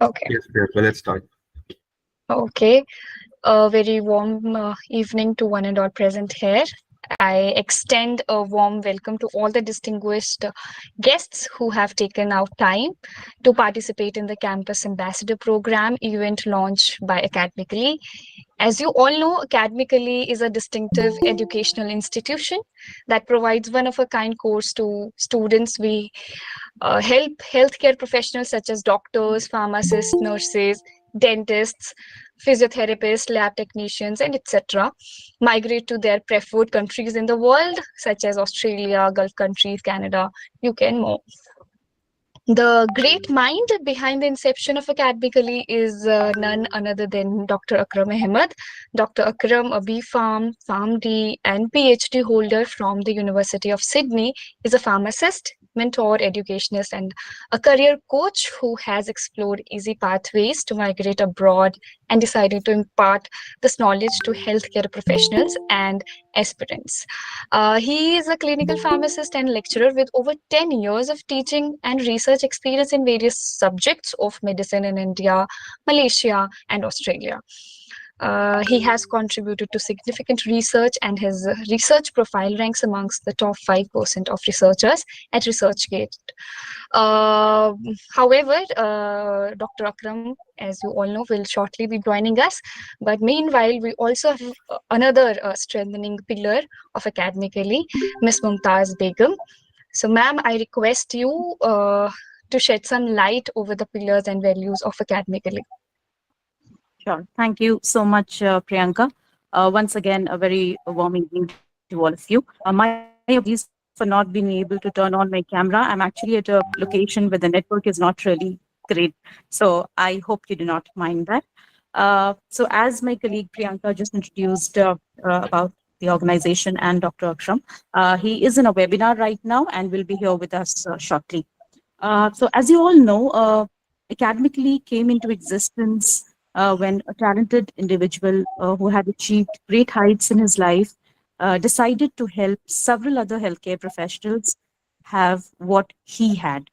Okay. Yes, Priyanka, let's start. Okay. A very warm evening to one and all present here. I extend a warm welcome to all the distinguished guests who have taken out time to participate in the Campus Ambassador Program event launched by Academically. As you all know, Academically is a distinctive educational institution that provides one of a kind course to students. We help healthcare professionals such as doctors, pharmacists, nurses, dentists, physiotherapists, lab technicians, and etc. migrate to their preferred countries in the world, such as Australia, Gulf countries, Canada, UK, and more. The great mind behind the inception of Academically is none other than Dr. Akram Ahmad. Dr. Akram, a B.Pharm, PharmD, and PhD holder from the University of Sydney, is a pharmacist, mentor, educationist, and a career coach who has explored easy pathways to migrate abroad and decided to impart this knowledge to healthcare professionals and aspirants. He is a clinical pharmacist and lecturer with over 10 years of teaching and research experience in various subjects of medicine in India, Malaysia, and Australia. He has contributed to significant research, and his research profile ranks amongst the top 5% of researchers at ResearchGate. Uh, however, Dr. Akram, as you all know, will shortly be joining us. But meanwhile, we also have another strengthening pillar of Academically, Miss Mumtaz Begum. So, ma'am, I request you to shed some light over the pillars and values of Academically. Sure. Thank you so much, Priyanka. Once again, a very warm evening to all of you. My apologies for not being able to turn on my camera. I'm actually at a location where the network is not really great. So I hope you do not mind that. So as my colleague Priyanka just introduced about the organization and Dr. Akram, he is in a webinar right now and will be here with us shortly. So as you all know, Academically came into existence when a talented individual who had achieved great heights in his life decided to help several other healthcare professionals have what he had.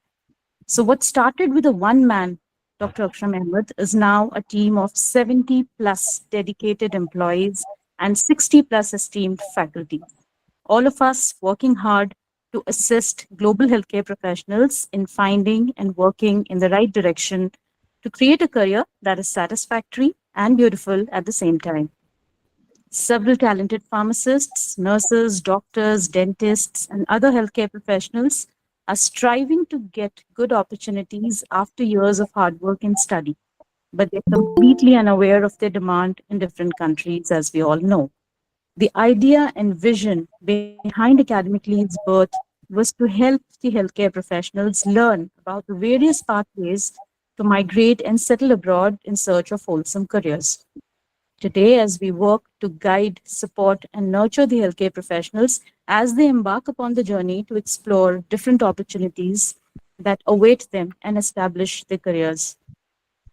So, what started with a one man, Dr. Akram Ahmed, is now a team of 70 plus dedicated employees and 60 plus esteemed faculty. All of us working hard to assist global healthcare professionals in finding and working in the right direction to create a career that is satisfactory and beautiful at the same time. Several talented pharmacists, nurses, doctors, dentists, and other healthcare professionals are striving to get good opportunities after years of hard work and study, but they're completely unaware of their demand in different countries, as we all know. The idea and vision behind Academically's birth was to help the healthcare professionals learn about the various pathways to migrate and settle abroad in search of wholesome careers. Today, as we work to guide, support, and nurture the healthcare professionals as they embark upon the journey to explore different opportunities that await them and establish their careers.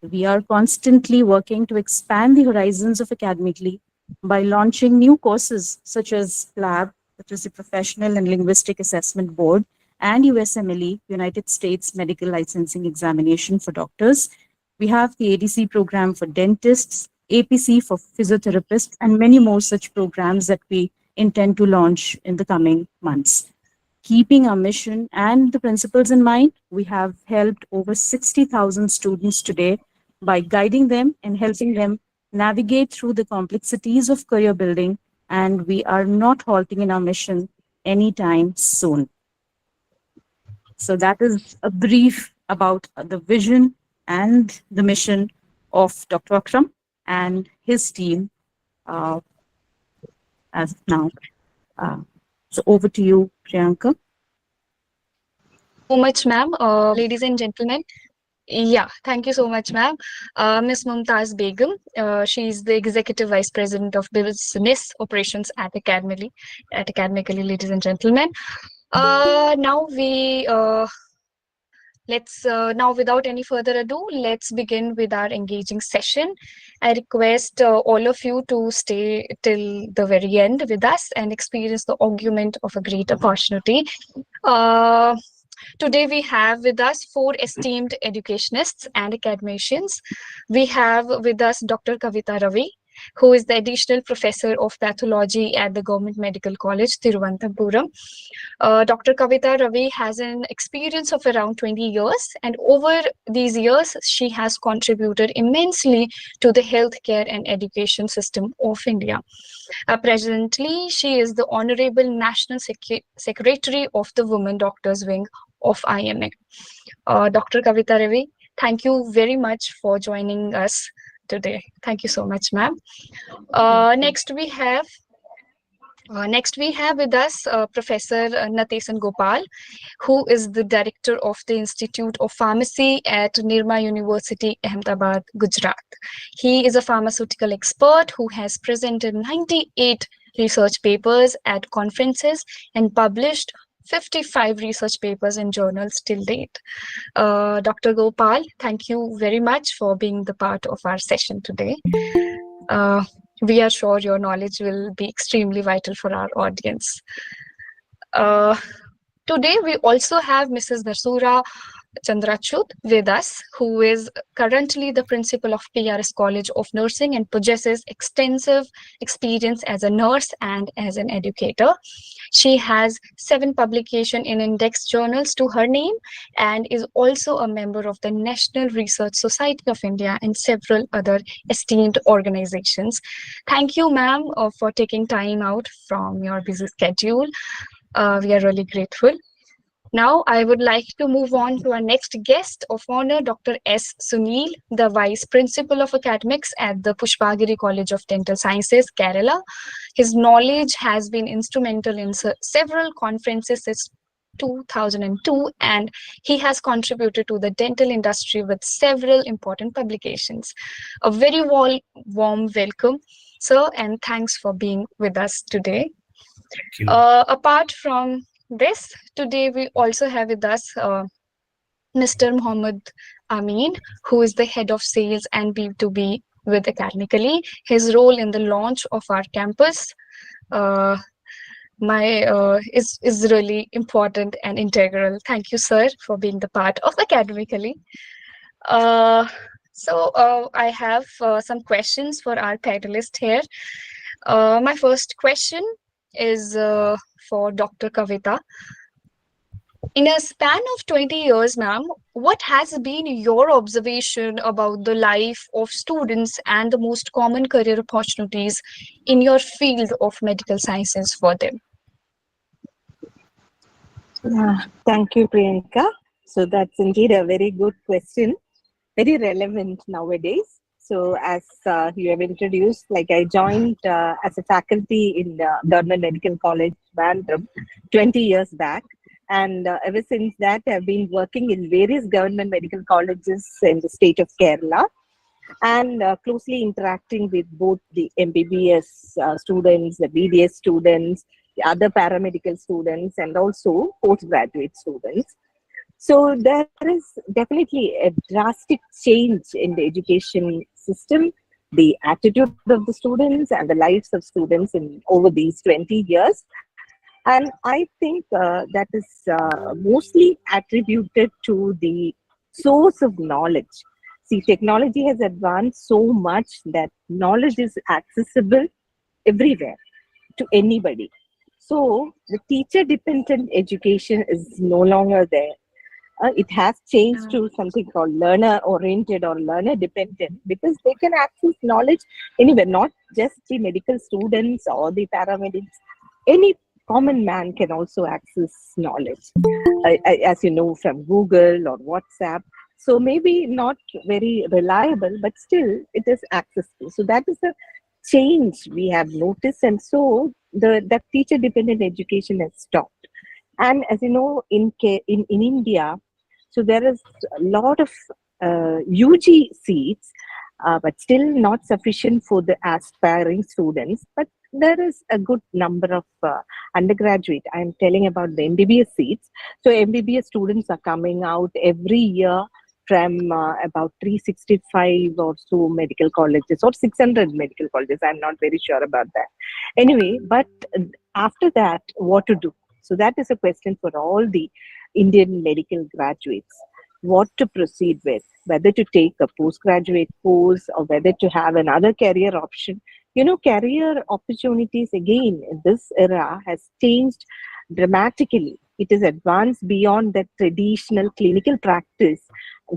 We are constantly working to expand the horizons of Academically by launching new courses such as PLAB, which is the Professional and Linguistic Assessment Board, and USMLE, United States Medical Licensing Examination for doctors. We have the ADC program for dentists, APC for physiotherapists, and many more such programs that we intend to launch in the coming months. Keeping our mission and the principles in mind, we have helped over 60,000 students today by guiding them and helping them navigate through the complexities of career building, and we are not halting in our mission anytime soon. So, that is a brief about the vision and the mission of Dr. Akram and his team uh, as of now. Uh, so, over to you, Priyanka. So much, ma'am. Ladies and gentlemen, yeah, thank you so much, ma'am. Miss Mumtaz Begum, she is the Executive Vice President of Business Operations at Academically, ladies and gentlemen. Now we let's now without any further ado, let's begin with our engaging session. I request all of you to stay till the very end with us and experience the argument of a great opportunity. Uh, Today we have with us four esteemed educationists and academicians. We have with us Dr. Kavita Ravi, who is the additional professor of pathology at the Government Medical College, Thiruvananthapuram. Dr. Kavita Ravi has an experience of around 20 years, and over these years, she has contributed immensely to the healthcare and education system of India. Presently, she is the Honorable National Secretary of the Women Doctors Wing of IMA. Dr. Kavita Ravi, thank you very much for joining us today. Thank you so much, ma'am. Thank Uh, you. next, we have Next, we have with us Professor Natesan Gopal, who is the director of the Institute of Pharmacy at Nirma University, Ahmedabad, Gujarat. He is a pharmaceutical expert who has presented 98 research papers at conferences and published 55 research papers in journals till date. Dr. Gopal, thank you very much for being the part of our session today. Uh, we are sure your knowledge will be extremely vital for our audience. Uh, Today, we also have Mrs. Versura Chandrachud with us, who is currently the principal of PRS College of Nursing and possesses extensive experience as a nurse and as an educator. She has 7 publications in index journals to her name and is also a member of the National Research Society of India and several other esteemed organizations. Thank you, ma'am, for taking time out from your busy schedule. We are really grateful. Now, I would like to move on to our next guest of honor, Dr. S. Sunil, the Vice Principal of Academics at the Pushpagiri College of Dental Sciences, Kerala. His knowledge has been instrumental in several conferences since 2002, and he has contributed to the dental industry with several important publications. A very warm welcome, sir, and thanks for being with us today. Thank you. Apart from this, today we also have with us Mr. Mohammed Amin, who is the head of sales and B2B with Academically. His role in the launch of our campus uh, is really important and integral. Thank you, sir, for being the part of Academically. Uh, I have some questions for our panelist here. My first question is for Dr. Kavita. In a span of 20 years, ma'am, what has been your observation about the life of students and the most common career opportunities in your field of medical sciences for them? Thank you, Priyanka. So that's indeed a very good question, very relevant nowadays. So as you have introduced, like I joined as a faculty in Government Medical College, Bandram, 20 years back. And ever since that, I've been working in various government medical colleges in the state of Kerala and closely interacting with both the MBBS students, the BDS students, the other paramedical students, and also postgraduate students. So there is definitely a drastic change in the education system, the attitude of the students and the lives of students in over these 20 years. And I think that is mostly attributed to the source of knowledge. See, technology has advanced so much that knowledge is accessible everywhere to anybody. So the teacher dependent education is no longer there. It has changed to something called learner oriented or learner dependent because they can access knowledge anywhere, not just the medical students or the paramedics. Any common man can also access knowledge, as you know, from Google or WhatsApp. So maybe not very reliable, but still it is accessible. So that is a change we have noticed. And so the teacher dependent education has stopped. And as you know, in India, so there is a lot of UG seats, but still not sufficient for the aspiring students. But there is a good number of undergraduate. I'm telling about the MBBS seats. So MBBS students are coming out every year from about 365 or so medical colleges or 600 medical colleges. I'm not very sure about that. Anyway, but after that, what to do? So that is a question for all the Indian medical graduates what to proceed with, whether to take a postgraduate course or whether to have another career option. Career opportunities again in this era has changed dramatically. It is advanced beyond the traditional clinical practice,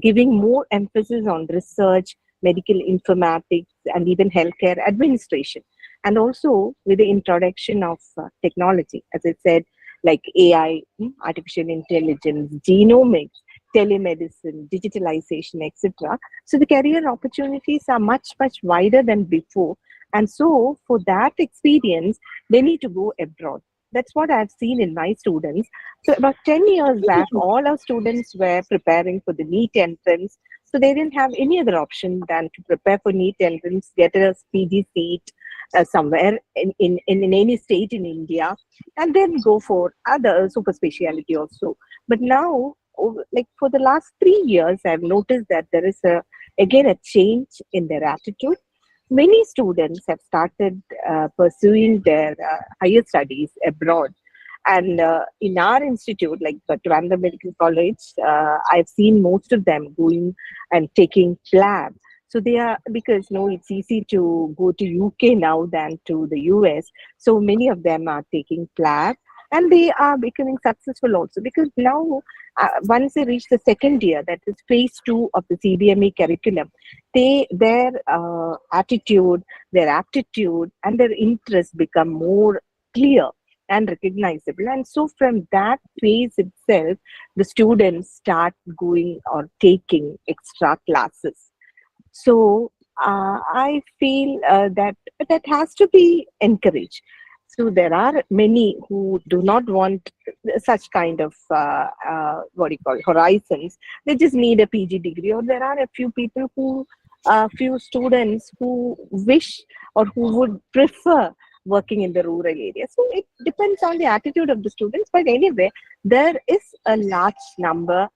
giving more emphasis on research, medical informatics, and even healthcare administration. And also with the introduction of technology, as I said, like AI, artificial intelligence, genomics, telemedicine, digitalization, etc. So the career opportunities are much, much wider than before. And so for that experience, they need to go abroad. That's what I've seen in my students. So about 10 years back, all our students were preparing for the NEET entrance. So they didn't have any other option than to prepare for NEET entrance, get a PG seat somewhere in any state in India, and then go for other super speciality also. But now, like for the last 3 years, I've noticed that there is again a change in their attitude. Many students have started pursuing their higher studies abroad. And in our institute, like the Trivandrum Medical College, I've seen most of them going and taking PLAB. So they are, because it's easy to go to UK now than to the US. So many of them are taking PLAB, and they are becoming successful also, because now once they reach the second year, that is phase 2 of the CBME curriculum, their attitude, their aptitude, and their interests become more clear and recognizable. And so from that phase itself, the students start going or taking extra classes. So I feel that has to be encouraged. So there are many who do not want such kind of horizons. They just need a PG degree, or there are a few people few students who wish or who would prefer working in the rural area. So it depends on the attitude of the students. But anyway, there is a large number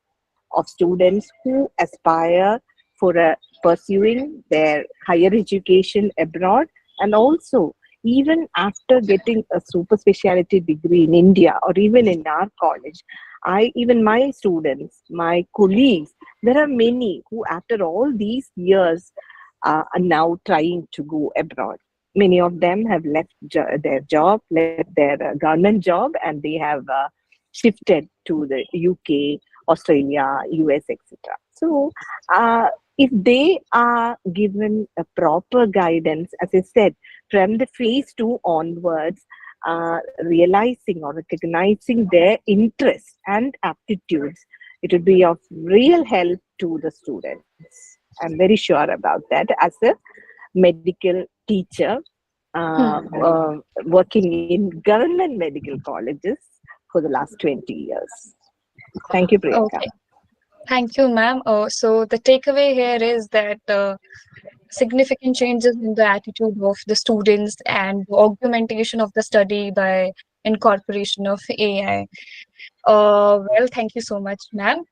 of students who aspire for pursuing their higher education abroad, and also even after getting a super specialty degree in India or even in our college, even my students, my colleagues, there are many who after all these years are now trying to go abroad. Many of them have left their job, left their government job, and they have shifted to the UK, Australia, US, etc. So if they are given a proper guidance, as I said, from the phase 2 onwards, realizing or recognizing their interests and aptitudes, it would be of real help to the students. I'm very sure about that as a medical teacher working in government medical colleges for the last 20 years. Thank you, Priyanka. Okay. Thank you, ma'am. So the takeaway here is that significant changes in the attitude of the students and the augmentation of the study by incorporation of AI. Well, thank you so much, ma'am.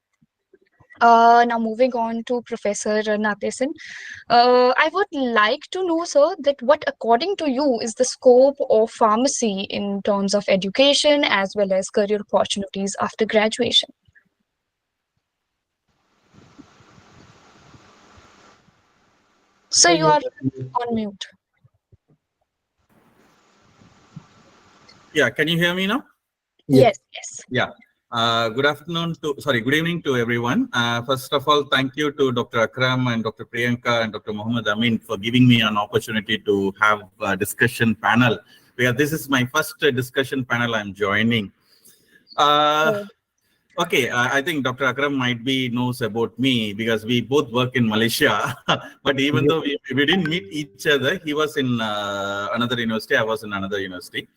Now moving on to Professor Natesan. I would like to know, sir, that what according to you is the scope of pharmacy in terms of education as well as career opportunities after graduation? So you are on mute. Yeah, can you hear me now? Yes, yes. Yeah. Good evening to everyone. First of all, thank you to Dr. Akram and Dr. Priyanka and Dr. Muhammad Amin for giving me an opportunity to have a discussion panel. Because this is my first discussion panel I'm joining. Okay, I think Dr. Akram might be knows about me because we both work in Malaysia. But even though we didn't meet each other, he was in another university, I was in another university.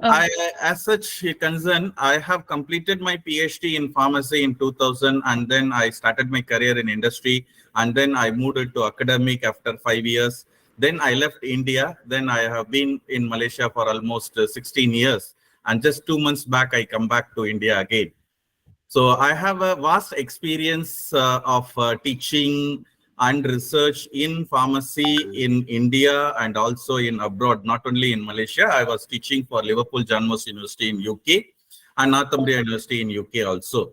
As such concern, I have completed my PhD in pharmacy in 2000, and then I started my career in industry, and then I moved to academic after 5 years. Then I left India. Then I have been in Malaysia for almost 16 years. And just 2 months back, I come back to India again. So I have a vast experience of teaching and research in pharmacy in India and also in abroad, not only in Malaysia. I was teaching for Liverpool John Moores University in UK and Northumbria University in UK also.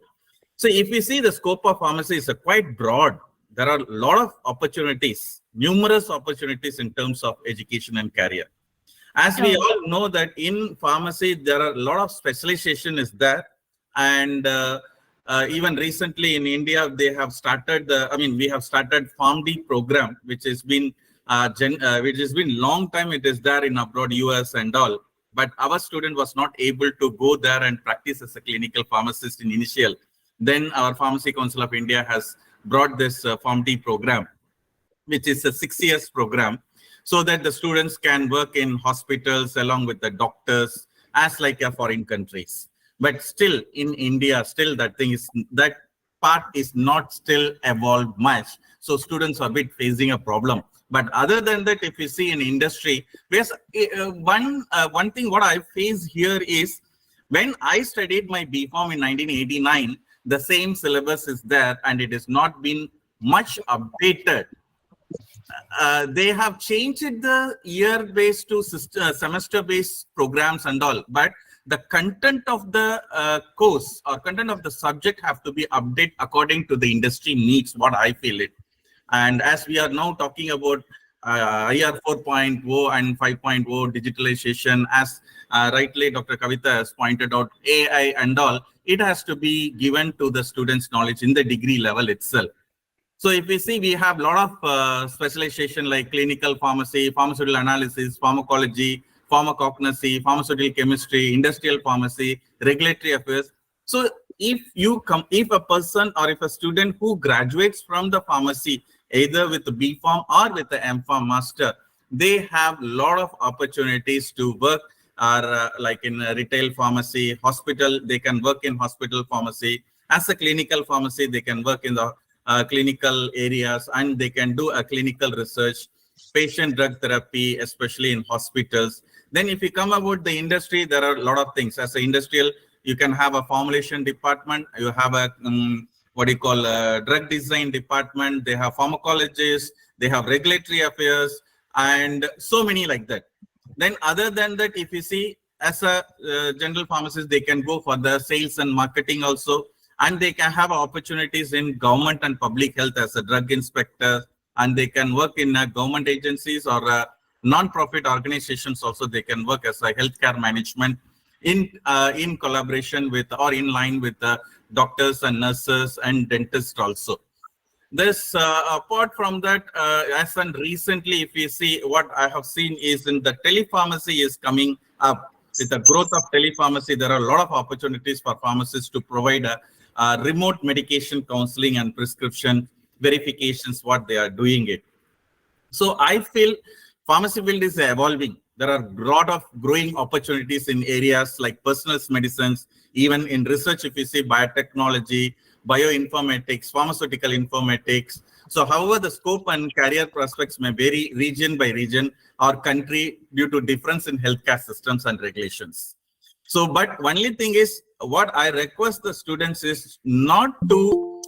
So if we see the scope of pharmacy is quite broad, there are a lot of opportunities, numerous opportunities in terms of education and career. As we all know that in pharmacy, there are a lot of specialization is there. And even recently in India, they have started we have started PharmD program, which has been long time. It is there in abroad, US and all. But our student was not able to go there and practice as a clinical pharmacist in initial. Then our Pharmacy Council of India has brought this PharmD program, which is a 6 years program, so that the students can work in hospitals along with the doctors as like a foreign countries. But still in India, still that part is not still evolved much. So students are a bit facing a problem. But other than that, if you see in industry, because one thing what I face here is when I studied my BPharm in 1989, the same syllabus is there and it has not been much updated. They have changed the year-based to semester-based programs and all, but the content of the course or content of the subject have to be updated according to the industry needs, what I feel it. And as we are now talking about IR 4.0 and 5.0 digitalization, as rightly Dr. Kavita has pointed out, AI and all, it has to be given to the students' knowledge in the degree level itself. So if we see, we have a lot of specialization like clinical pharmacy, pharmaceutical analysis, pharmacology, pharmacognosy, pharmaceutical chemistry, industrial pharmacy, regulatory affairs. So if a person or if a student who graduates from the pharmacy, either with the B.Pharm or with the M.Pharm master, they have a lot of opportunities to work like in retail pharmacy, hospital, they can work in hospital pharmacy. As a clinical pharmacy, they can work in the clinical areas and they can do a clinical research, patient drug therapy, especially in hospitals. Then if you come about the industry, there are a lot of things. As an industrial, you can have a formulation department, you have a drug design department, they have pharmacologists, they have regulatory affairs, and so many like that. Then other than that, if you see, as a general pharmacist, they can go for the sales and marketing also, and they can have opportunities in government and public health as a drug inspector, and they can work in government agencies or non-profit organizations also. They can work as a healthcare management in collaboration with or in line with doctors and nurses and dentists also. This apart from that, as and recently, if you see, what I have seen is in the telepharmacy is coming up. With the growth of telepharmacy, there are a lot of opportunities for pharmacists to provide remote medication counseling and prescription verifications, what they are doing it. So I feel pharmacy field is evolving. There are a lot of growing opportunities in areas like personal medicines, even in research, if you see biotechnology, bioinformatics, pharmaceutical informatics. So however, the scope and career prospects may vary region by region or country due to difference in healthcare systems and regulations. So, but only thing is, what I request the students is not to,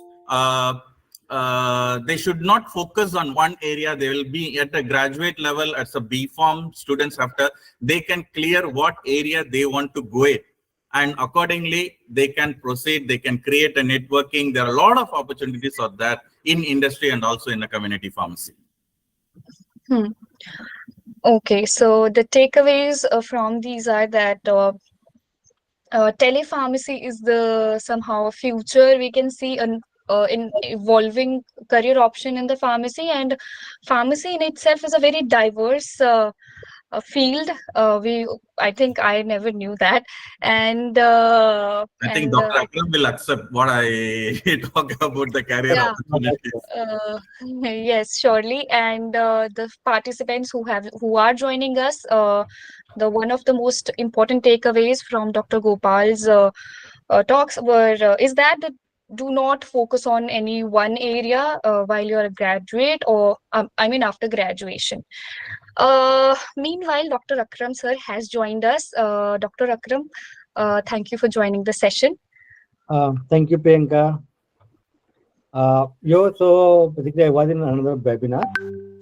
they should not focus on one area. They will be at a graduate level as a B.Pharm students after, they can clear what area they want to go in. And accordingly, they can proceed, they can create a networking. There are a lot of opportunities of that in industry and also in the community pharmacy. Okay, so the takeaways from these are that telepharmacy is the somehow future we can see in evolving career option in the pharmacy, and pharmacy in itself is a very diverse field. I think I never knew that, and I think Dr. Akram will accept what I talk about the career opportunities. Yes, surely. And the participants who are joining us, the one of the most important takeaways from Dr. Gopal's talks is that do not focus on any one area while you're a graduate or after graduation. Meanwhile, Dr. Akram sir has joined us. Dr. Akram, thank you for joining the session. Thank you, Priyanka. So basically I was in another webinar.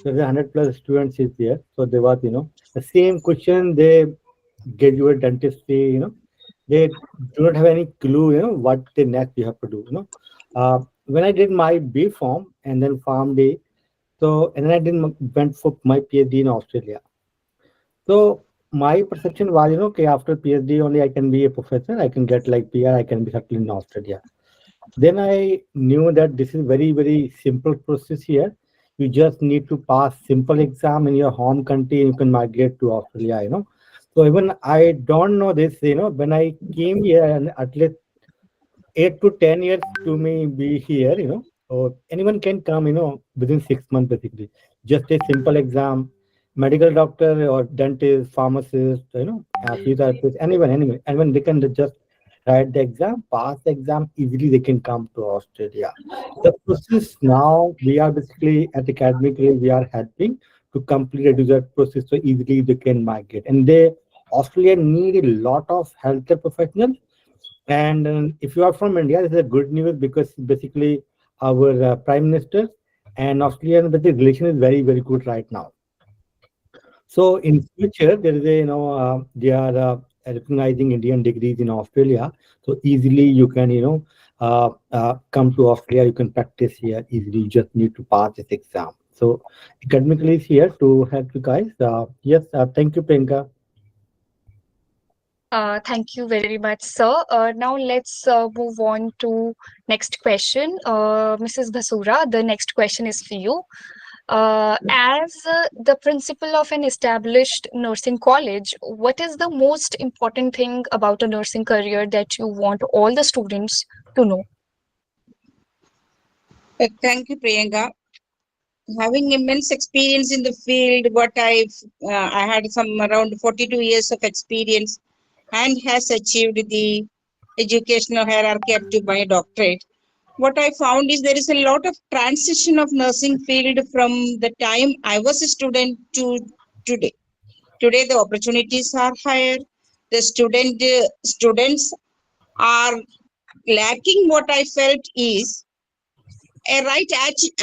So the 100+ students is there. So there was, the same question they graduate dentistry, they do not have any clue, what the next you have to do. When I did my B Farm and then Farm D, so and then went for my PhD in Australia. So my perception was, okay, after PhD only I can be a professor, I can get like PR, I can be settled in Australia. Then I knew that this is very, very simple process here. You just need to pass simple exam in your home country and you can migrate to Australia. So even I don't know this, when I came here and at least 8 to 10 years to me be here, or anyone can come, within 6 months basically. Just a simple exam, medical doctor or dentist, pharmacist, physiotherapist, anyone they can just write the exam, pass the exam, easily they can come to Australia. The process now we are basically at Academically, we are helping to complete that process so easily they can migrate. And they Australia need a lot of healthcare professionals and if you are from India, this is a good news because basically our prime minister and Australian but the relation is very very good right now. So in future there is a they are recognizing Indian degrees in Australia. So easily you can come to Australia. You can practice here easily. You just need to pass this exam. So Academically is here to help you guys. Yes, thank you, Priyanka. Thank you very much, sir. Now let's move on to next question. Mrs. Basura, the next question is for you. As the principal of an established nursing college, what is the most important thing about a nursing career that you want all the students to know? Thank you, Priyanka. Having immense experience in the field, I had some around 42 years of experience and has achieved the educational hierarchy up to my doctorate. What I found is there is a lot of transition of nursing field from the time I was a student to today. Today the opportunities are higher. The students are lacking. What I felt is a right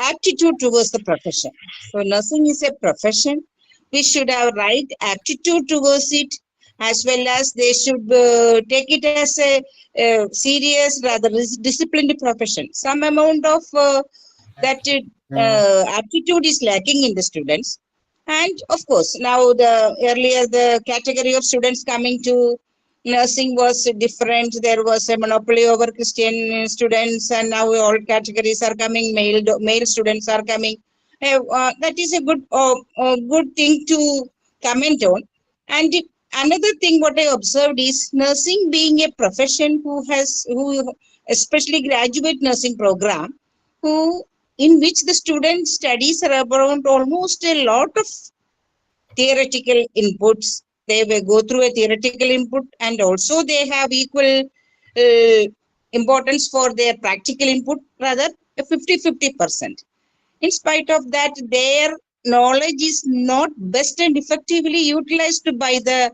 aptitude towards the profession. So nursing is a profession. We should have right aptitude towards it, as well as they should take it as a serious, rather disciplined profession. Some amount of that aptitude is lacking in the students. And of course, now the category of students coming to nursing was different. There was a monopoly over Christian students, and now all categories are coming. Male students are coming. That is a good thing to comment on. And another thing, what I observed is nursing being a profession who especially graduate nursing program, who in which the student studies around almost a lot of theoretical inputs. They will go through a theoretical input, and also they have equal importance for their practical input, rather 50-50%. In spite of that, their knowledge is not best and effectively utilized by the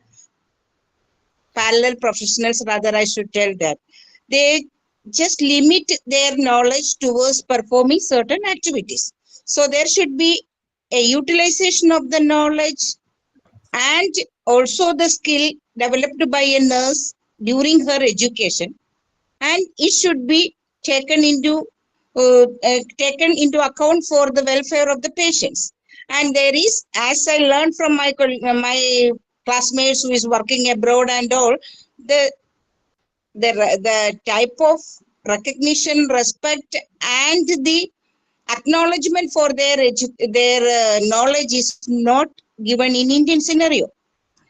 parallel professionals, rather I should tell that. They just limit their knowledge towards performing certain activities. So there should be a utilization of the knowledge and also the skill developed by a nurse during her education, and it should be taken into account for the welfare of the patients. And there is, as I learned from my classmates who is working abroad and all, the the type of recognition, respect, and the acknowledgement for their knowledge is not given in Indian scenario.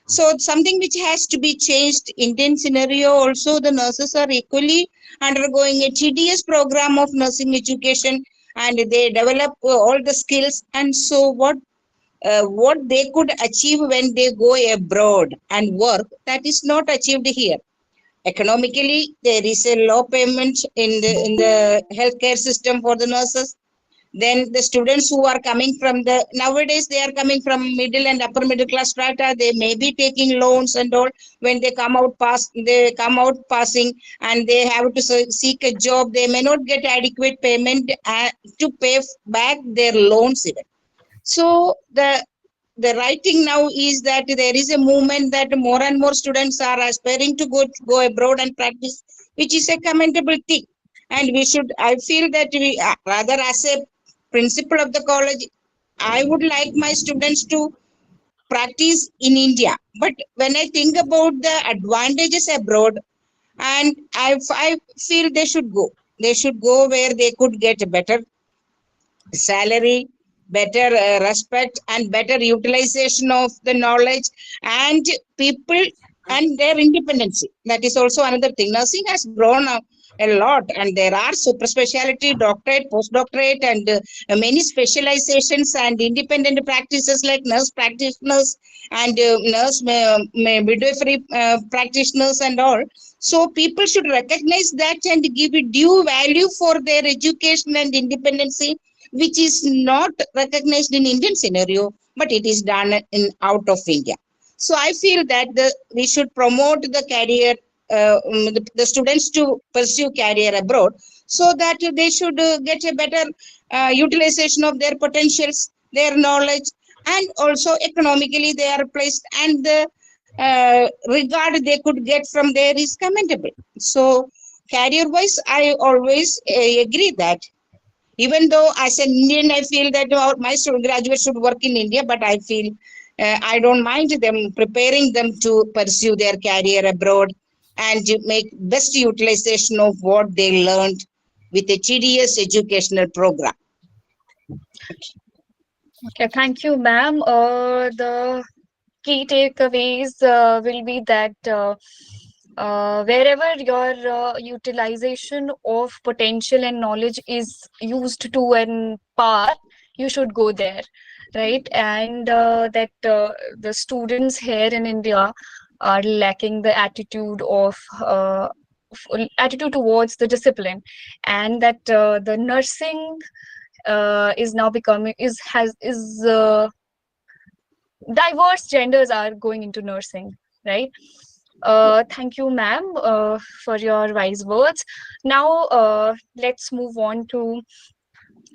So something which has to be changed. Indian scenario also, the nurses are equally undergoing a tedious program of nursing education, and they develop all the skills. And so what they could achieve when they go abroad and work, that is not achieved here. Economically, there is a low payment in the healthcare system for the nurses. Then the students who are coming from nowadays they are coming from middle and upper middle class strata, they may be taking loans and all. When they come out passing, and they have to seek a job, they may not get adequate payment to pay back their loans even. So the right thing now is that there is a movement that more and more students are aspiring to go abroad and practice, which is a commendable thing. And we should, I feel that we, rather as a principal of the college, I would like my students to practice in India. But when I think about the advantages abroad, and I feel they should go. They should go where they could get a better salary, better respect, and better utilization of the knowledge and people and their independence. That is also another thing. Nursing has grown a lot, and there are super specialty, doctorate, postdoctorate, and many specializations and independent practices like nurse practitioners and nurse midwifery practitioners and all. So people should recognize that and give it due value for their education and independency, which is not recognized in Indian scenario, but it is done in out of India. So I feel that we should promote the career, the students to pursue career abroad, so that they should get a better utilization of their potentials, their knowledge, and also economically they are placed, and the regard they could get from there is commendable. So career wise, I always agree that, even though as an Indian, I feel that my graduates should work in India, but I feel I don't mind them preparing them to pursue their career abroad and to make best utilization of what they learned with a tedious educational program. Okay, thank you, ma'am. The key takeaways will be that wherever your utilization of potential and knowledge is used to an par, you should go there, right? And that the students here in India are lacking the attitude towards the discipline, and that the nursing is now becoming is diverse genders are going into nursing, right? Thank you, ma'am, for your wise words. Now, let's move on to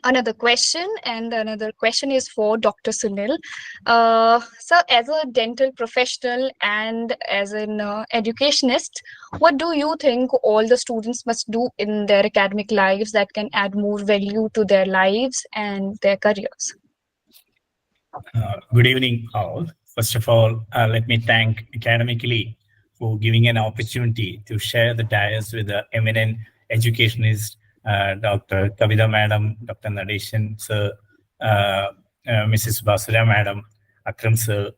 another question, and another question is for Dr. Sunil. So, as a dental professional and as an educationist, what do you think all the students must do in their academic lives that can add more value to their lives and their careers? Good evening, all. First of all, let me thank Academically for giving an opportunity to share the dais with the eminent educationist, Dr. Kavita Madam, Dr. Nadeshan Sir, Mrs. Basura Madam, Akram Sir.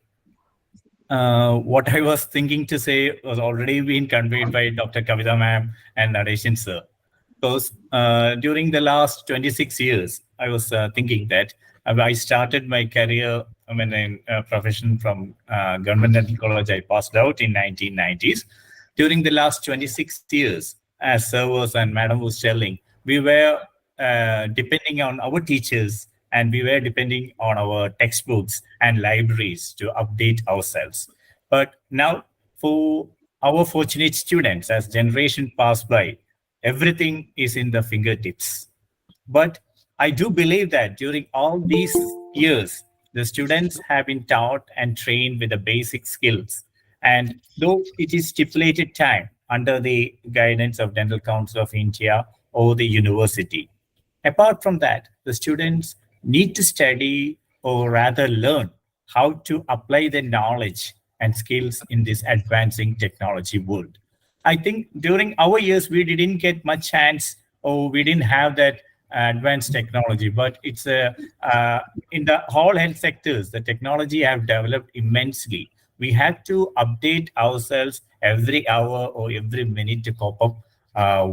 What I was thinking to say was already been conveyed by Dr. Kavita Ma'am and Nadeshan Sir. Because during the last 26 years, I was thinking that I started my career in profession from Government Dental College. I passed out in 1990s. During the last 26 years, as Sir was and Madam was telling, we were depending on our teachers, and we were depending on our textbooks and libraries to update ourselves. But now, for our fortunate students, as generation pass by, everything is in the fingertips. But I do believe that during all these years, the students have been taught and trained with the basic skills. And though it is stipulated time under the guidance of Dental Council of India or the university, apart from that, the students need to study, or rather learn, how to apply their knowledge and skills in this advancing technology world. I think during our years, we didn't get much chance, or we didn't have that advanced technology, but it's in the whole health sectors, the technology have developed immensely. We have to update ourselves every hour or every minute to cope up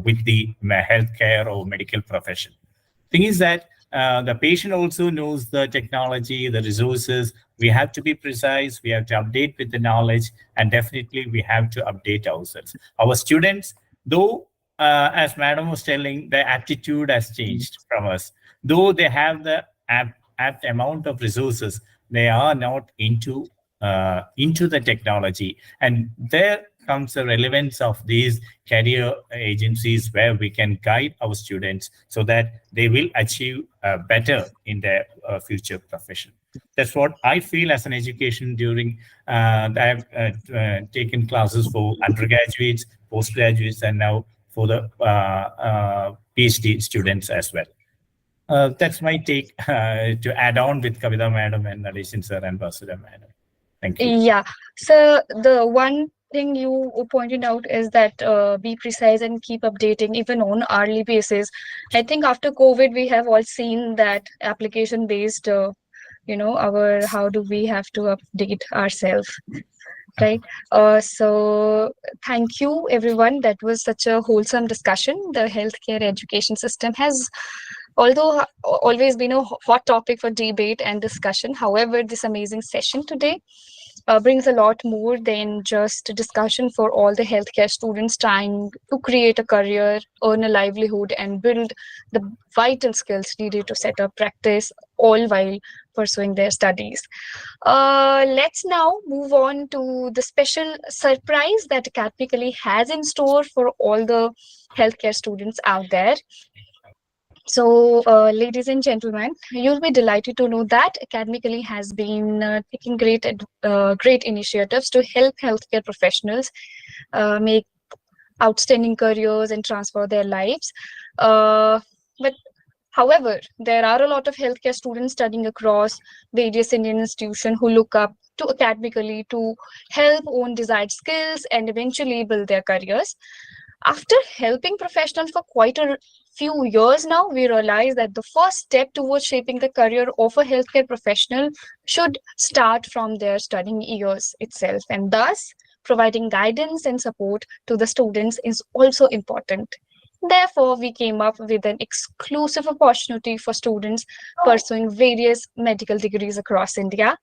with the healthcare or medical profession. Thing is that the patient also knows the technology, the resources. We have to be precise. We have to update with the knowledge, and definitely we have to update ourselves. Our students, though, as Madam was telling, the attitude has changed from us. Though they have the apt amount of resources, they are not into the technology, and their comes the relevance of these career agencies where we can guide our students so that they will achieve better in their future profession. That's what I feel as an education during I've taken classes for undergraduates, postgraduates, and now for the PhD students as well. That's my take to add on with Kavita Madam and Nadeshan Sir and Vasudha Madam. Thank you. Yeah. So the one thing you pointed out is that be precise and keep updating even on hourly basis. I think after COVID, we have all seen that application based, our how do we have to update ourselves, right? So thank you, everyone. That was such a wholesome discussion. The healthcare education system has, although always been a hot topic for debate and discussion. However, this amazing session today brings a lot more than just a discussion for all the healthcare students trying to create a career, earn a livelihood, and build the vital skills needed to set up practice, all while pursuing their studies. Let's now move on to the special surprise that Academically has in store for all the healthcare students out there. So, ladies and gentlemen, you'll be delighted to know that Academically has been taking great initiatives to help healthcare professionals make outstanding careers and transform their lives. But however, there are a lot of healthcare students studying across various Indian institutions who look up to Academically to help own desired skills and eventually build their careers. After helping professionals for quite a few years now, we realize that the first step towards shaping the career of a healthcare professional should start from their studying years itself. And thus, providing guidance and support to the students is also important. Therefore, we came up with an exclusive opportunity for students pursuing various medical degrees across India.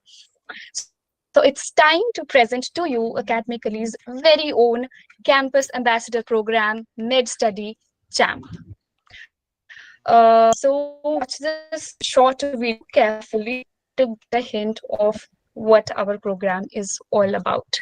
So it's time to present to you Academically's very own Campus Ambassador Program, Med Study Champ. So watch this short video carefully to get a hint of what our program is all about.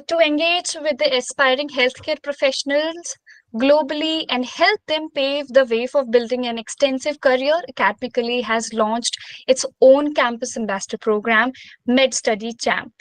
To engage with the aspiring healthcare professionals globally and help them pave the way for building an extensive career, Academically has launched its own campus ambassador program, Med Study Champ.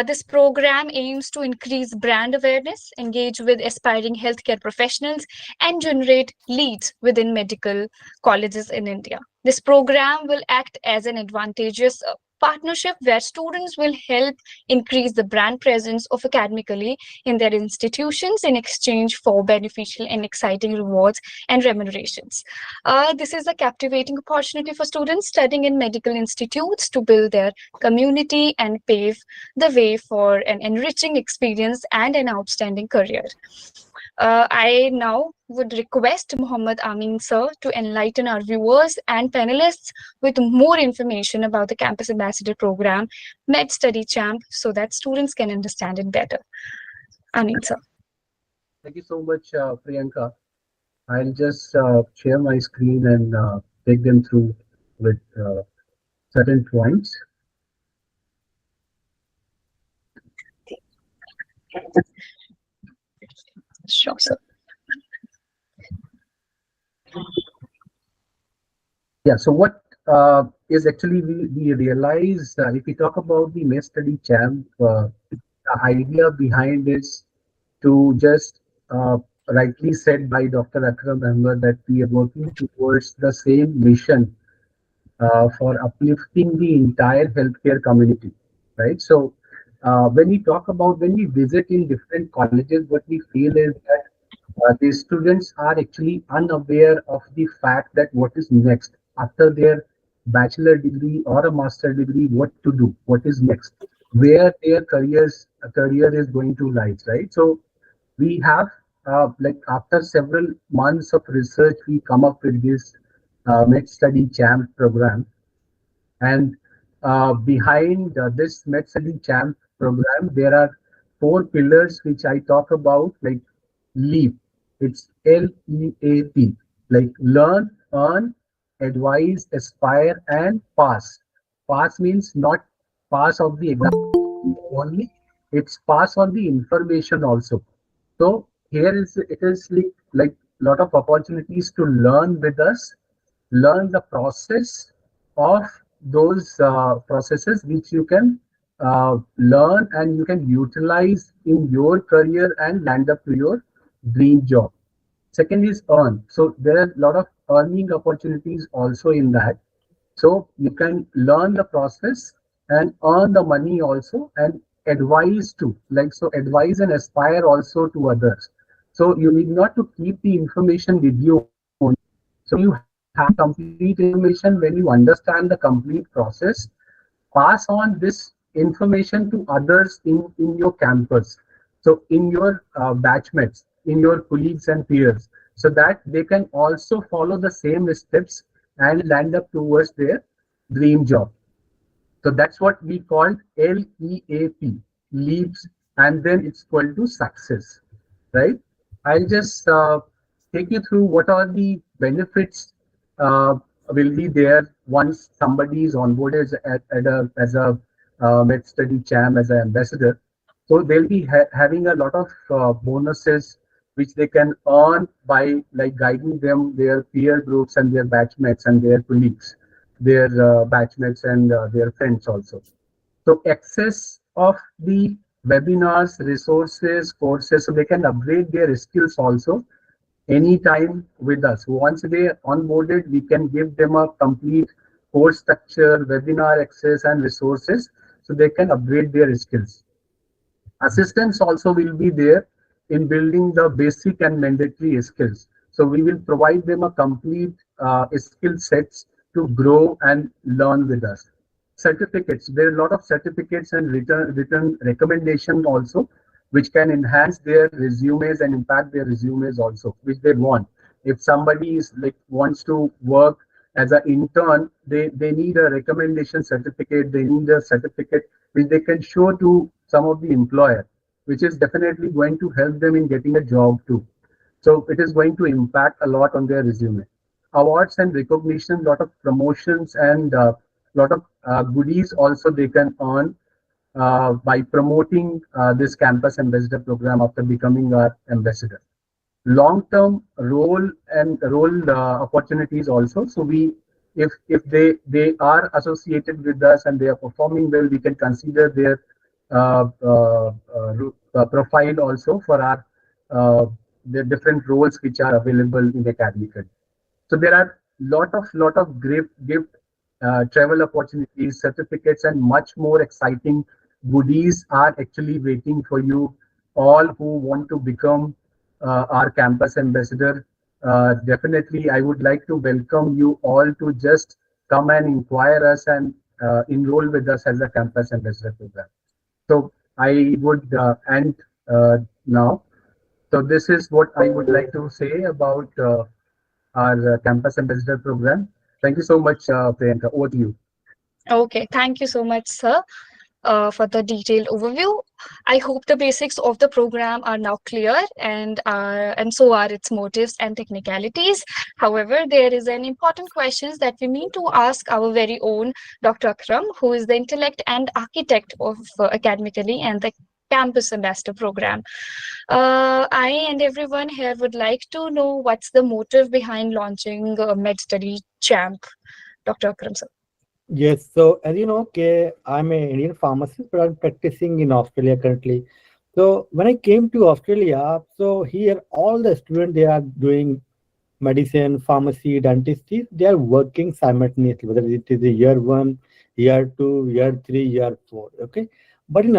This program aims to increase brand awareness, engage with aspiring healthcare professionals, and generate leads within medical colleges in India. This program will act as an advantageous partnership where students will help increase the brand presence of Academically in their institutions in exchange for beneficial and exciting rewards and remunerations. This is a captivating opportunity for students studying in medical institutes to build their community and pave the way for an enriching experience and an outstanding career. I now would request Muhammad Amin sir to enlighten our viewers and panelists with more information about the Campus Ambassador Program, Med Study Champ, so that students can understand it better. Amin sir. Thank you so much, Priyanka. I'll just share my screen and take them through with certain points. Sure, sir. Yeah, so what is actually we realize if we talk about the Med Study Champ, the idea behind is to just rightly said by Dr. Akram Ahmad that we are working towards the same mission for uplifting the entire healthcare community, right? So when we talk about when we visit in different colleges, what we feel is that the students are actually unaware of the fact that what is next after their bachelor degree or a master degree, what to do, what is next, where their career is going to lie, right? So we have like after several months of research, we come up with this Med Study Champ program. And behind this Med Study Champ program, there are four pillars which I talk about, like LEAP. It's LEAP, like learn, earn, advise, aspire, and pass. Pass means not pass of the exam only, it's pass on the information also. So here is it is like lot of opportunities to learn with us, learn the process of those processes which you can learn and you can utilize in your career and land up to your dream job. Second is earn. So there are a lot of earning opportunities also in that. So you can learn the process and earn the money also and advise to like so advise and aspire also to others. So you need not to keep the information with you only. So you have complete information when you understand the complete process, pass on this information to others in your campus. So in your batchmates, in your colleagues and peers, so that they can also follow the same steps and land up towards their dream job. So that's what we called LEAP, leaps, and then it's equal to success, right? I'll just take you through what are the benefits will be there once somebody is onboarded as a Med Study Champ, as an ambassador. So they'll be having a lot of bonuses which they can earn by like guiding them, their peer groups and their batchmates and their colleagues, their batchmates and their friends also. So access of the webinars, resources, courses, so they can upgrade their skills also anytime with us. Once they are onboarded, we can give them a complete course structure, webinar access and resources so they can upgrade their skills. Assistance also will be there in building the basic and mandatory skills. So we will provide them a complete skill sets to grow and learn with us. Certificates, there are a lot of certificates and written recommendations also, which can enhance their resumes and impact their resumes also, which they want. If somebody is like wants to work as an intern, they need a recommendation certificate, they need a certificate which they can show to some of the employer, which is definitely going to help them in getting a job too. So it is going to impact a lot on their resume. Awards and recognition, lot of promotions and lot of goodies also they can earn by promoting this campus ambassador program after becoming our ambassador. Long-term role opportunities also. So if they are associated with us and they are performing well, we can consider their profile also for our the different roles which are available in Academically. So there are lot of gift travel opportunities, certificates, and much more exciting goodies are actually waiting for you all who want to become our campus ambassador. Definitely, I would like to welcome you all to just come and inquire us and enroll with us as a campus ambassador program. So I would end now. So this is what I would like to say about our campus ambassador program. Thank you so much, Priyanka. Over to you. Okay, thank you so much, sir, for the detailed overview. I hope the basics of the program are now clear, and so are its motives and technicalities. However, there is an important question that we need to ask our very own Dr. Akram, who is the intellect and architect of Academically and the Campus Ambassador program. I and everyone here would like to know what's the motive behind launching Med Study Champ, Dr. Akram, sir. Yes, so as you know, okay, I'm an Indian pharmacist, but I'm practicing in Australia currently. So when I came to Australia, so here all the students they are doing medicine, pharmacy, dentistry, they are working simultaneously, whether it is a year one, year two, year three, year four. Okay. But in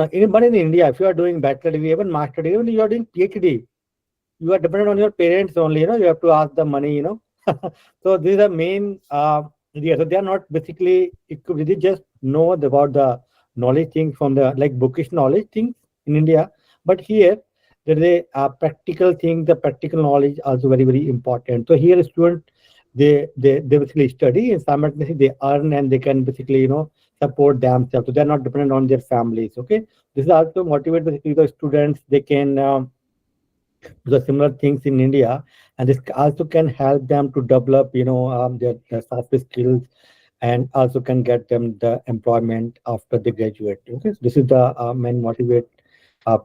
India, if you are doing bachelor degree, even master degree, even you are doing PhD, you are dependent on your parents only, you have to ask the money. So these are main yeah, so they are not basically equipped. They just know about the knowledge things from the like bookish knowledge things in India. But here there is a practical thing, the practical knowledge also very, very important. So here student they basically study and simultaneously they earn and they can basically support themselves. So they're not dependent on their families. Okay. This is also motivate basically the students, they can the similar things in India, and this also can help them to develop, their soft skills, and also can get them the employment after they graduate. Okay, so this is the main motivate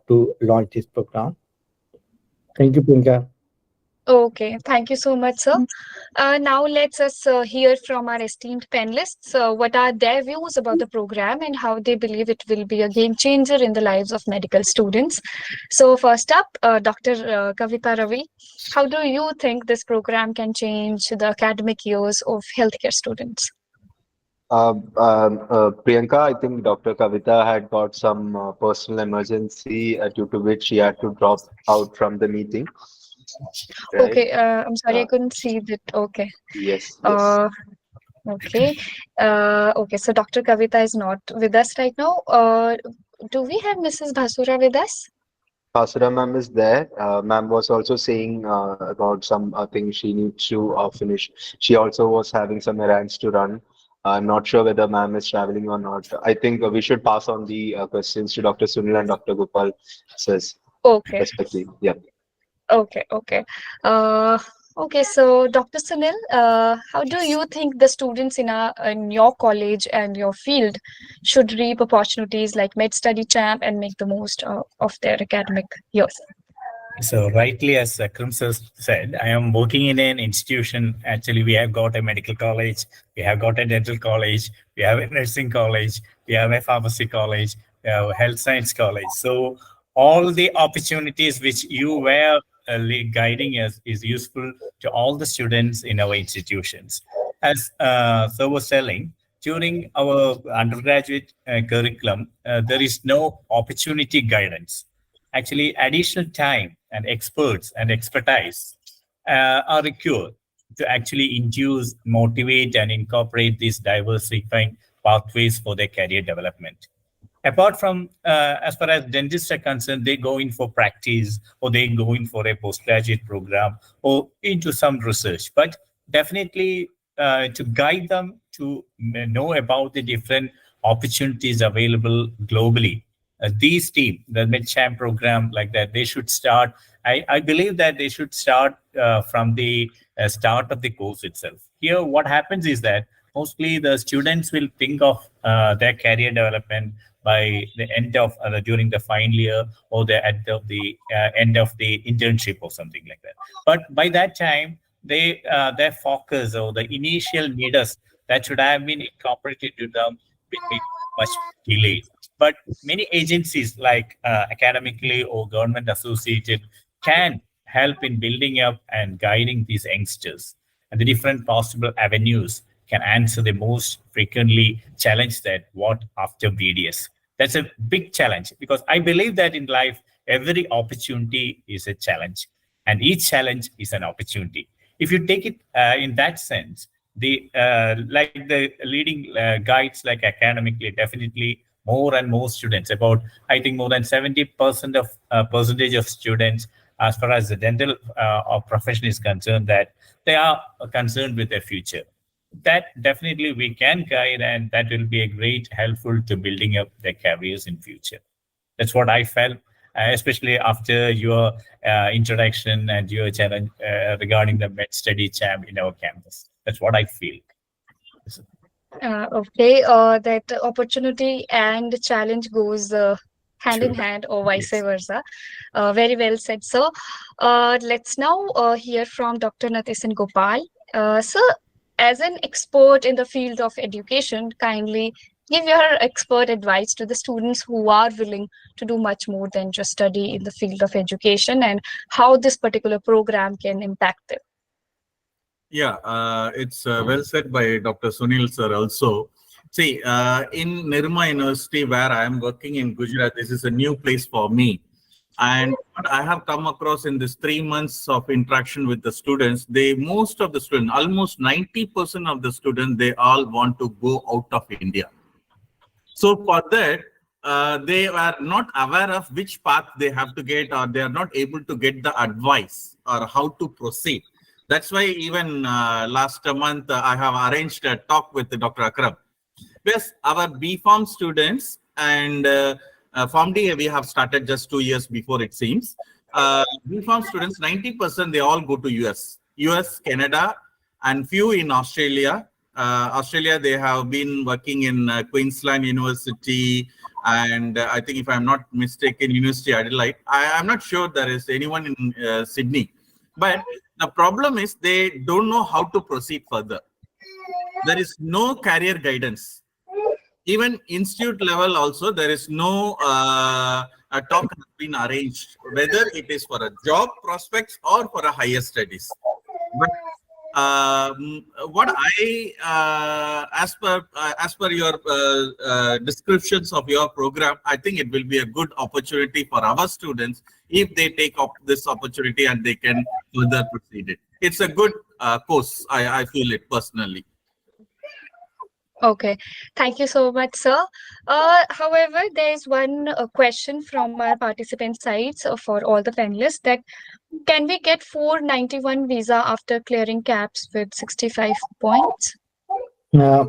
to launch this program. Thank you, Pinka. Okay, thank you so much, sir. Now let's us hear from our esteemed panelists. What are their views about the program and how they believe it will be a game changer in the lives of medical students. So first up, Dr. Kavita Ravi, how do you think this program can change the academic years of healthcare students? Priyanka, I think Dr. Kavita had got some personal emergency due to which she had to drop out from the meeting. Right? Okay, I'm sorry, I Uh, couldn't see that. Okay. yes, yes. Uh, okay. Okay, so Dr. Kavita is not with us right now. Do we have Mrs. Basura with us? Basura ma'am is there. Ma'am was also saying about some things she needs to finish. She also was having some errands to run. I'm not sure whether ma'am is traveling or not. I think we should pass on the questions to Dr. Sunil and Dr. Gopal, says Okay. respectively. Yeah. Okay, okay. Uh, okay, so Dr. Sunil, how do you think the students in your college and your field should reap opportunities like Med Study Champ and make the most of their academic years? So rightly, as Akram sir said, I am working in an institution. Actually, we have got a medical college, we have got a dental college, we have a nursing college, we have a pharmacy college, we have a health science college. So all the opportunities which you were guiding us is useful to all the students in our institutions. As sir was telling, during our undergraduate curriculum, there is no opportunity guidance. Actually, additional time and experts and expertise are required to actually induce, motivate, and incorporate these diversifying pathways for their career development. Apart from, as far as dentists are concerned, they go in for practice or they go in for a postgraduate program or into some research. But definitely to guide them to know about the different opportunities available globally, these team, the MedChamp program like that, they should start. I believe that they should start from the start of the course itself. Here, what happens is that mostly the students will think of their career development by the end of during the final year or the end of the internship or something like that. But by that time, their focus or the initial needs that should have been incorporated to them will be much delayed. But many agencies like academically or government associated can help in building up and guiding these youngsters, and the different possible avenues can answer the most frequently challenge that what after BDS. That's a big challenge because I believe that in life, every opportunity is a challenge and each challenge is an opportunity. If you take it in that sense, the like the leading guides like Academically, definitely more and more students, about I think more than 70% of percentage of students as far as the dental or profession is concerned, that they are concerned with their future. That definitely we can guide, and that will be a great helpful to building up their careers in future. That's what I felt, especially after your introduction and your challenge regarding the med study champ in our campus. That's what I feel. Okay, that opportunity and challenge goes hand in True. hand, or vice Yes. versa. Very well said, sir. Let's now hear from Dr. Natisan Gopal. Sir, as an expert in the field of education, kindly give your expert advice to the students who are willing to do much more than just study in the field of education, and how this particular program can impact them. Yeah, it's well said by Dr. Sunil sir also. See, in Nirma University, where I am working in Gujarat, this is a new place for me. And what I have come across in this 3 months of interaction with the students, most of the students, almost 90% of the students, they all want to go out of India. So for that, they are not aware of which path they have to get, or they are not able to get the advice or how to proceed. That's why even last month, I have arranged a talk with Dr. Akram. Yes, our BPharm students and Form D, we have started just 2 years before, it seems. BPharm students, 90%, they all go to US, Canada, and few in Australia. Australia, they have been working in Queensland University, and I think, if I'm not mistaken, University Adelaide. I'm not sure there is anyone in Sydney. But the problem is they don't know how to proceed further. There is no career guidance. Even institute level also, there is no a talk has been arranged, whether it is for a job prospects or for a higher studies. But what as per your descriptions of your program, I think it will be a good opportunity for our students if they take up this opportunity and they can further proceed it. It's a good course. I feel it personally. Okay, thank you so much, sir. However, there is one question from our participant sides for all the panelists, that can we get 491 visa after clearing caps with 65 points?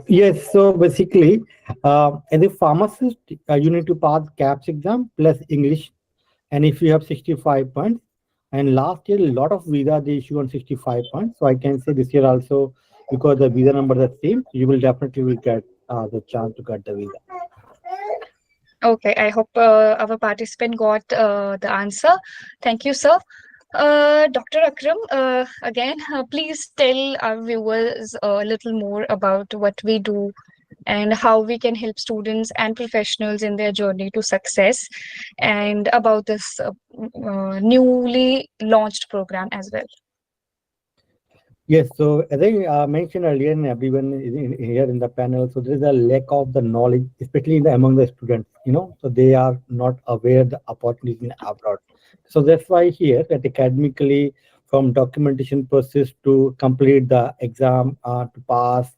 Yes, so basically, as a pharmacist, you need to pass CAPS exam plus English, and if you have 65 points, and last year a lot of visa they issue on 65 points, so I can say this year also, because the visa number is the same, you will definitely will get the chance to get the visa. Okay, I hope our participant got the answer. Thank you, sir. Dr. Akram, again, please tell our viewers a little more about what we do and how we can help students and professionals in their journey to success, and about this newly launched program as well. Yes, so as I mentioned earlier, and everyone is here in the panel, so there is a lack of the knowledge, especially among the students, so they are not aware the opportunities in abroad. So that's why here that academically, from documentation process to complete the exam, to pass,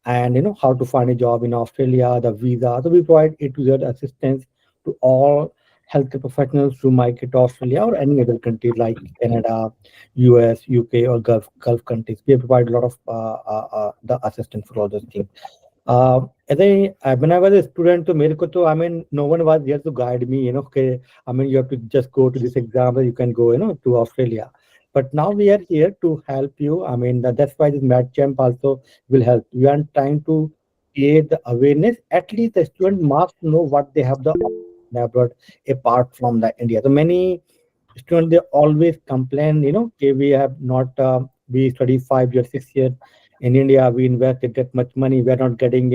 and how to find a job in Australia, the visa. So we provide A to Z assistance to all healthcare professionals who migrate to Australia or any other country like Canada, US, UK, or Gulf countries. We provide a lot of the assistance for all those things. When I was a student to Medico, I mean, no one was there to guide me, okay, I mean, you have to just go to this exam, you can go, to Australia. But now we are here to help you. I mean, that's why this MedChamp also will help. We are trying to create the awareness. At least the student must know what they have the abroad apart from the India. So many students, they always complain, okay, we have not, we study 5 years, 6 years in India, we invest, get much money, we are not getting,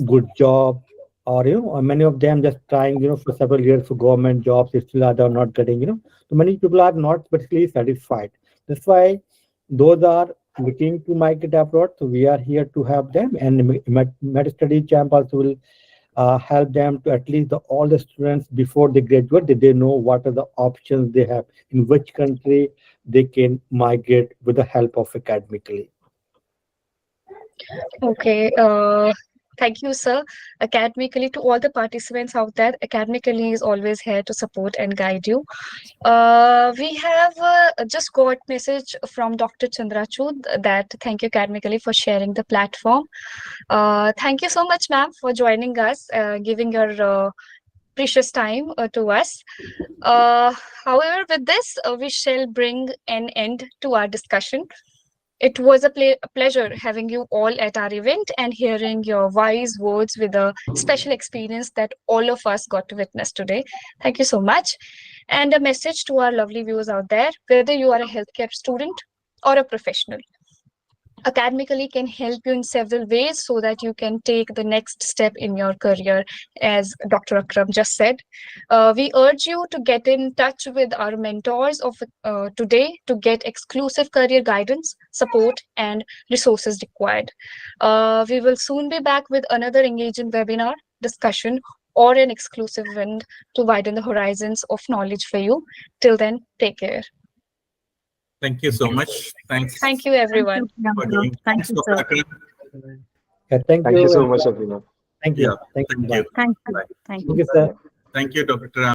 good job, or many of them just trying, for several years for government jobs, they still are not getting, so many people are not particularly satisfied. That's why those are looking to migrate abroad, so we are here to help them. And Med Study Champ also will help them to at least all the students before they graduate, they know what are the options they have, in which country they can migrate with the help of Academically. Okay. Thank you, sir. Academically, to all the participants out there, Academically is always here to support and guide you. We have just got message from Dr. Chandrachud that thank you Academically for sharing the platform. Thank you so much, ma'am, for joining us, giving your precious time to us. However, with this, we shall bring an end to our discussion. It was a pleasure having you all at our event and hearing your wise words with a special experience that all of us got to witness today. Thank you so much. And a message to our lovely viewers out there, whether you are a healthcare student or a professional, Academically can help you in several ways so that you can take the next step in your career, as Dr. Akram just said. We urge you to get in touch with our mentors of today to get exclusive career guidance, support, and resources required. We will soon be back with another engaging webinar, discussion, or an exclusive event to widen the horizons of knowledge for you. Till then, take care. Thank you so much. Thanks Thank you, everyone. for doing. Thank Thanks, you, Dr. sir. Akram. Yeah, thank Thank you. you so And much, Abhinav. thank you. Yeah, Thank you. thank Bye. you. Thank you. Bye. Thank Thank you. you, sir. Thank you, Dr.